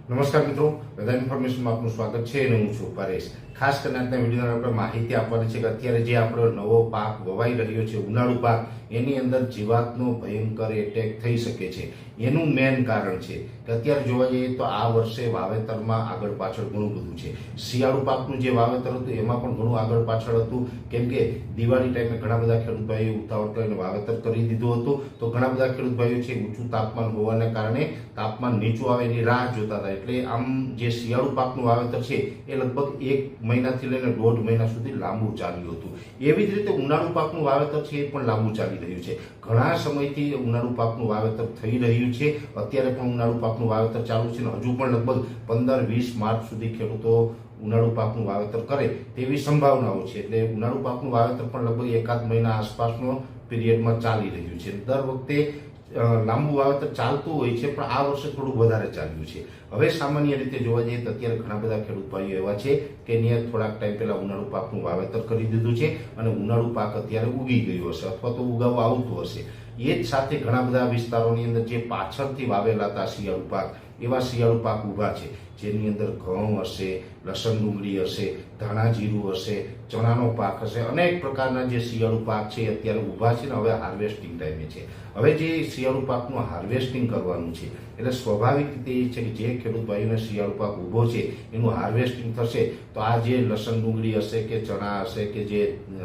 નમસ્કાર મિત્રો, વેધર ઇન્ફોર્મેશનમાં આપનું સ્વાગત છે અને હું છું પરેશ. ખાસ કરીને આજના વિડીયોમાં આપણે માહિતી આપવાની છે કે અત્યારે જે આપણો નવો પાક વવાઈ રહ્યો છે, ઉનાળુ પાક, એની અંદર જીવાતનો ભયંકર એટેક થઈ શકે છે. એનું મેઇન કારણ છે કે અત્યારે જોવા જઈએ તો આ વર્ષે વાવેતરમાં આગળ પાછળ ઘણું બધું છે. શિયાળુ પાકનું જે વાવેતર હતું એમાં પણ ઘણું આગળ પાછળ હતું, કેમ કે દિવાળી ટાઈમે ઘણા બધા ખેડૂત ભાઈઓ ઉતાવળ કરીને વાવેતર કરી દીધું હતું. તો ઘણા બધા ખેડૂત ભાઈઓ છે ઊંચું તાપમાન હોવાને કારણે તાપમાન નીચું આવે એની રાહ જોતા હતા. એટલે આમ જે શિયાળુ પાકનું વાવેતર છે એ લગભગ 1 મહિનાથી લઈને 1.5 મહિના સુધી લાંબુ ચાલ્યું હતું. એવી જ રીતે ઉનાળુ પાકનું વાવેતર છે એ પણ લાંબુ ચાલી રહ્યું છે. ઘણા સમયથી ઉનાળુ પાકનું વાવેતર થઈ રહ્યું છે. અત્યારે પણ ઉનાળુ પાકનું વાવેતર ચાલુ છે અને હજુ પણ લગભગ 15-20 માર્ચ સુધી ખેડૂતો ઉનાળુ પાકનું વાવેતર કરે તેવી સંભાવનાઓ છે. એટલે ઉનાળુ પાકનું વાવેતર પણ લગભગ 1-8 મહિના આસપાસનો પીરિયડમાં ચાલી રહ્યું છે. દર વખતે લાંબુ વાવેતર ચાલતું હોય છે, પણ આ વર્ષે થોડું વધારે ચાલ્યું છે. હવે સામાન્ય રીતે જોવા જઈએ તો અત્યારે ઘણા બધા ખેડૂત ભાઈઓ એવા છે કે નિયત થોડાક ટાઈમ પહેલા ઉનાળુ પાકનું વાવેતર કરી દીધું છે અને ઉનાળુ પાક અત્યારે ઉગી ગયું હશે અથવા તો ઉગાવવા આવતું હશે. એ જ સાથે ઘણા બધા વિસ્તારોની અંદર જે પાછળથી વાવેલા હતા શિયાળુ પાક, એવા શિયાળુ પાક ઊભા છે, જેની અંદર ઘઉં હશે, લસણ ડુંગળી હશે, ધાણા જીરું હશે, ચણાનો પાક હશે, અનેક પ્રકારના જે શિયાળુ પાક છે અત્યારે ઊભા છે ને હવે હાર્વેસ્ટિંગ ટાઈમે છે. હવે જે શિયાળુ પાકનું હાર્વેસ્ટિંગ કરવાનું છે એટલે સ્વાભાવિક રીતે એ છે કે જે ખેડૂત ભાઈઓને શિયાળુ પાક ઊભો છે એનું હાર્વેસ્ટિંગ થશે તો આ જે લસણ ડુંગળી હશે કે ચણા હશે કે જે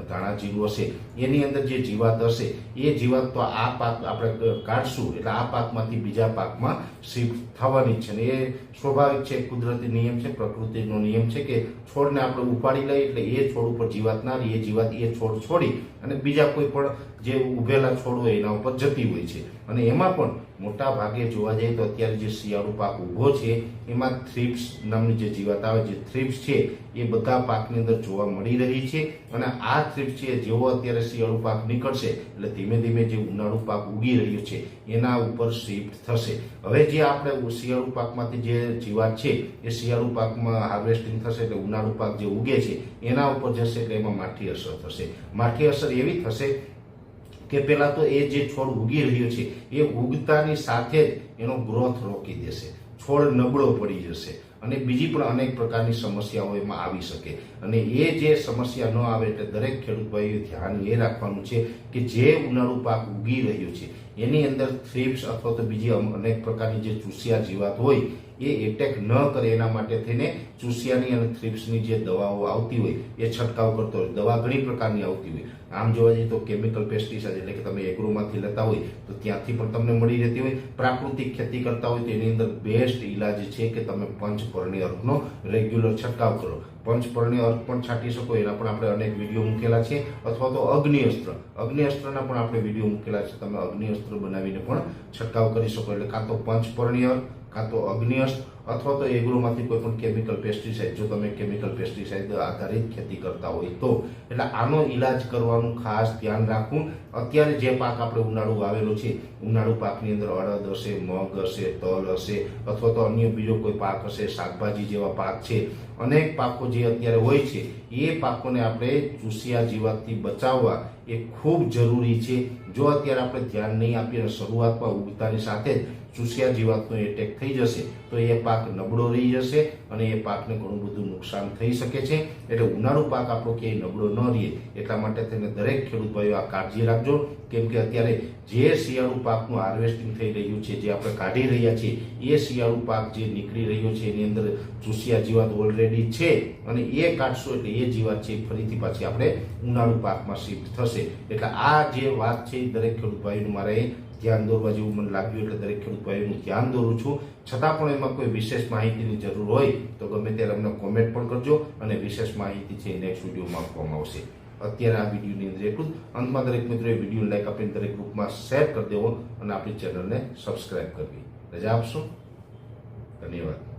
ધાણા જીરું હશે એની અંદર જે જીવાત હશે એ જીવાત તો આ પાક આપણે કાઢશું એટલે આ પાકમાંથી બીજા પાકમાં શિફ્ટ થવાની છે. ને એ સ્વાભાવિક છે, કુદરતી નિયમ છે, પ્રકૃતિનો નિયમ છે કે છોડને આપણે ઉપાડી લઈએ એટલે એ છોડ ઉપર જીવાત ના રહી, એ જીવાત એ છોડ છોડી અને બીજા કોઈ પણ જે ઉભેલા છોડ હોય એના ઉપર જતી હોય છે. અને એમાં પણ મોટા ભાગે જોવા જઈએ તો અત્યારે જે શિયાળુ પાક ઊભો છે એમાં થ્રિપ્સ નામની જે જીવાત આવે, જે થ્રિપ્સ છે એ બધા પાકની અંદર જોવા મળી રહી છે. અને આ થ્રિપ્સ છે જેવો અત્યારે શિયાળુ પાક નીકળશે એટલે ધીમે ધીમે જે ઉનાળુ પાક ઉગી રહ્યો છે એના ઉપર શિફ્ટ થશે. હવે જે આપણે શિયાળુ પાકમાંથી જે જીવાત છે એ શિયાળુ પાકમાં હાર્વેસ્ટિંગ થશે એટલે ઉનાળુ પાક જે ઉગે છે એના ઉપર જશે એટલે એમાં માઠી અસર થશે. માઠી અસર એવી થશે કે પેલા તો એ જે છોડ ઉગી રહ્યો છે એ ઉગતાની સાથે જ એનો ગ્રોથ રોકી દેશે, છોડ નબળો પડી જશે અને બીજી પણ અનેક પ્રકારની સમસ્યાઓ એમાં આવી શકે. અને એ જે સમસ્યા ન આવે એટલે દરેક ખેડૂત ભાઈઓ ધ્યાન એ રાખવાનું છે કે જે ઉનાળુ પાક ઉગી રહ્યો છે એની અંદર થ્રિપ્સ અથવા તો બીજી અનેક પ્રકારની જે ચૂસિયા જીવાત હોય એ એટેક ન કરે એના માટે થઈને ચૂસિયાની અને થ્રિપ્સની જે દવાઓ આવતી હોય એ છંટકાવ કરતો હોય. દવા ઘણી પ્રકારની આવતી હોય. આમ જોવા જઈએ તો કેમિકલ પેસ્ટિસાઇડ એટલે કે તમે એગ્રોમાંથી લેતા હોય તો ત્યાંથી પણ તમને મળી રહેતી હોય. પ્રાકૃતિક ખેતી કરતા હોય તો એની અંદર બેસ્ટ ઈલાજ છે કે તમે પંચપર્ણી અર્કનો રેગ્યુલર છંટકાવ કરો. પંચપર્ણી અર્ક પણ છાંટી શકો, એના પણ આપણે અનેક વિડીયો મૂકેલા છે. અથવા તો અગ્નિઅસ્ત્રના પણ આપણે વિડીયો મૂકેલા છે. તમે અગ્નિઅસ્ત્ર બનાવીને પણ છંટકાવ કરી શકો. એટલે કાં તો પંચપર્ણી અર્ક, કાં તો અગ્નિઅસ્ત્ર, અથવા તો એગ્રોમાંથી કોઈ પણ કેમિકલ પેસ્ટિસાઇડ, જો તમે કેમિકલ પેસ્ટિસાઇડ આધારિત ખેતી કરતા હોય તો. એટલે આનો ઈલાજ કરવાનું ખાસ ધ્યાન રાખવું. અત્યારે જે પાક આપણે ઉનાળુ વાવેલો છે, ઉનાળુ પાકની અંદર અડદ હશે, મગ હશે, તલ હશે, અથવા તો અન્ય બીજો કોઈ પાક હશે, શાકભાજી જેવા પાક છે, અનેક પાકો જે અત્યારે હોય છે એ પાકોને આપણે ચૂસિયા જીવાતથી બચાવવા એ ખૂબ જરૂરી છે. જો અત્યારે આપણે ધ્યાન નહીં આપીએ અને શરૂઆતમાં ઉગતાની સાથે જ ચૂસિયા જીવાતનો એટેક થઈ જશે તો એ પાક નબળો રહી જશે અને એ પાકને ઘણું બધું નુકસાન થઈ શકે છે. એટલે ઉનાળુ પાક આપણો ક્યાંય નબળો ન રહે એટલા માટે થઈને દરેક ખેડૂત ભાઈઓ આ કાળજી રાખજો. કેમ કે અત્યારે જે શિયાળુ પાકનું હાર્વેસ્ટિંગ થઈ રહ્યું છે, જે આપણે કાઢી રહ્યા છીએ, એ શિયાળુ પાક જે નીકળી રહ્યો છે એની અંદર ચૂસિયા જીવાત ઓલરેડી છે અને એ કાઢશો એટલે એ જીવાત છે ફરીથી પાછી આપણે ઉનાળુ પાકમાં શિફ્ટ થશે. એટલે આ જે વાત છે એ દરેક ખેડૂત ભાઈઓનું મારે ધ્યાન દોરવા જેવું મને લાગ્યું એટલે દરેક ખેડૂત ભાઈઓનું ધ્યાન દોરું છું. છતાં પણ એમાં કોઈ વિશેષ માહિતીની જરૂર હોય તો ગમે ત્યારે અમને કોમેન્ટ પણ કરજો અને વિશેષ માહિતી છે નેક્સ્ટ વિડીયોમાં આપવામાં આવશે. અત્યારે આ વિડીયોની અંદર એટલું જ. અંતમાં દરેક મિત્રોએ વિડીયો લાઈક આપીને દરેક ગ્રુપમાં શેર કરી દેવો અને આપણી ચેનલને સબસ્ક્રાઈબ કરવી. રજા આપશો. ધન્યવાદ.